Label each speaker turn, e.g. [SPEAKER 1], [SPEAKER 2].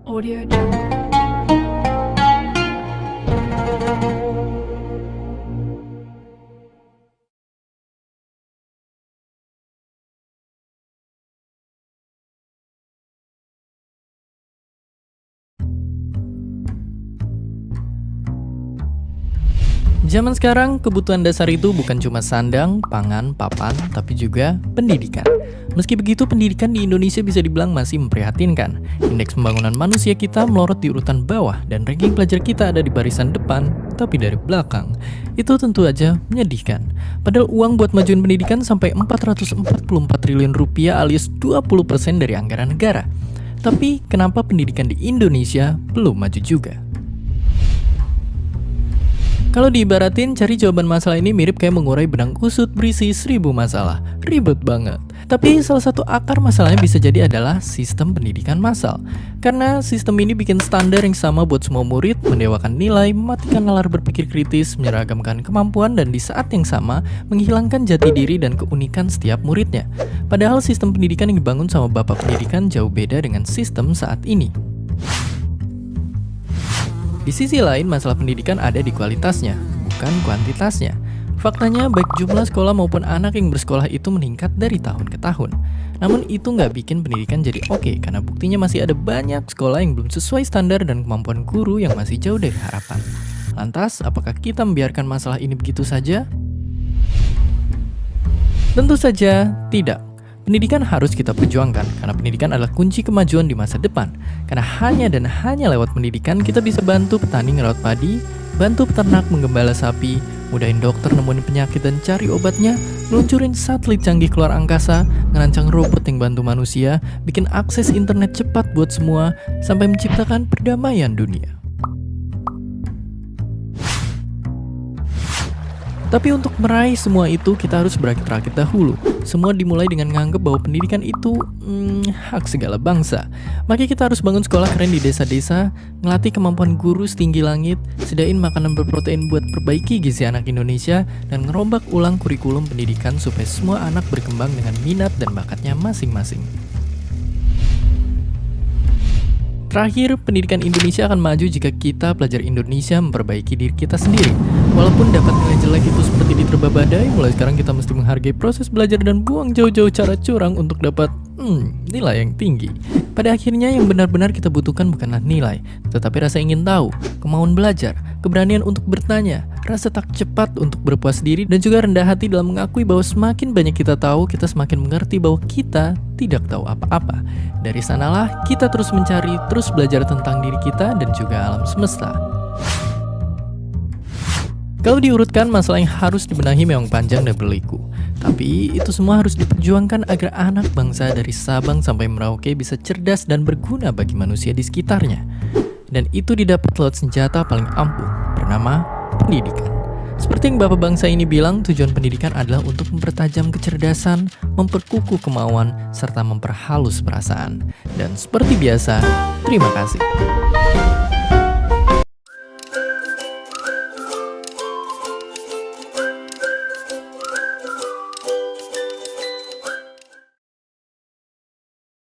[SPEAKER 1] Audio Jungle.
[SPEAKER 2] Zaman sekarang, kebutuhan dasar itu bukan cuma sandang, pangan, papan, tapi juga pendidikan. Meski begitu, pendidikan di Indonesia bisa dibilang masih memprihatinkan. Indeks pembangunan manusia kita melorot di urutan bawah, dan ranking pelajar kita ada di barisan depan, tapi dari belakang. Itu tentu aja menyedihkan. Padahal uang buat majuin pendidikan sampai 444 triliun rupiah alias 20% dari anggaran negara. Tapi kenapa pendidikan di Indonesia belum maju juga? Kalau diibaratin, cari jawaban masalah ini mirip kayak mengurai benang kusut berisi 1000 masalah. Ribet banget. Tapi salah satu akar masalahnya bisa jadi adalah sistem pendidikan massal. Karena sistem ini bikin standar yang sama buat semua murid, mendewakan nilai, mematikan nalar berpikir kritis, menyeragamkan kemampuan, dan di saat yang sama menghilangkan jati diri dan keunikan setiap muridnya. Padahal sistem pendidikan yang dibangun sama bapak pendidikan jauh beda dengan sistem saat ini. Di sisi lain, masalah pendidikan ada di kualitasnya, bukan kuantitasnya. Faktanya, baik jumlah sekolah maupun anak yang bersekolah itu meningkat dari tahun ke tahun. Namun itu nggak bikin pendidikan jadi oke, karena buktinya masih ada banyak sekolah yang belum sesuai standar dan kemampuan guru yang masih jauh dari harapan. Lantas, apakah kita membiarkan masalah ini begitu saja? Tentu saja tidak. Pendidikan harus kita perjuangkan, karena pendidikan adalah kunci kemajuan di masa depan. Karena hanya dan hanya lewat pendidikan, kita bisa bantu petani ngerawat padi, bantu peternak menggembala sapi, mudahin dokter nemuin penyakit dan cari obatnya, meluncurin satelit canggih keluar angkasa, ngerancang robot yang bantu manusia, bikin akses internet cepat buat semua, sampai menciptakan perdamaian dunia. Tapi untuk meraih semua itu, kita harus berakit-rakit dahulu. Semua dimulai dengan menganggap bahwa pendidikan itu hak segala bangsa. Makanya kita harus bangun sekolah keren di desa-desa, ngelatih kemampuan guru setinggi langit, sediain makanan berprotein buat perbaiki gizi anak Indonesia, dan ngerombak ulang kurikulum pendidikan supaya semua anak berkembang dengan minat dan bakatnya masing-masing. Terakhir, pendidikan Indonesia akan maju jika kita pelajar Indonesia memperbaiki diri kita sendiri. Walaupun dapat nilai jelek itu seperti diterpa badai, mulai sekarang kita mesti menghargai proses belajar dan buang jauh-jauh cara curang untuk dapat nilai yang tinggi. Pada akhirnya yang benar-benar kita butuhkan bukanlah nilai, tetapi rasa ingin tahu, kemauan belajar, keberanian untuk bertanya, rasa tak cepat untuk berpuas diri, dan juga rendah hati dalam mengakui bahwa semakin banyak kita tahu, kita semakin mengerti bahwa kita tidak tahu apa-apa. Dari sanalah kita terus mencari, terus belajar tentang diri kita dan juga alam semesta. Kalau diurutkan, masalah yang harus dibenahi memang panjang dan berliku. Tapi itu semua harus diperjuangkan agar anak bangsa dari Sabang sampai Merauke bisa cerdas dan berguna bagi manusia di sekitarnya. Dan itu didapat lewat senjata paling ampuh, bernama pendidikan. Seperti yang Bapak bangsa ini bilang, tujuan pendidikan adalah untuk mempertajam kecerdasan, memperkukuh kemauan, serta memperhalus perasaan. Dan seperti biasa, terima kasih.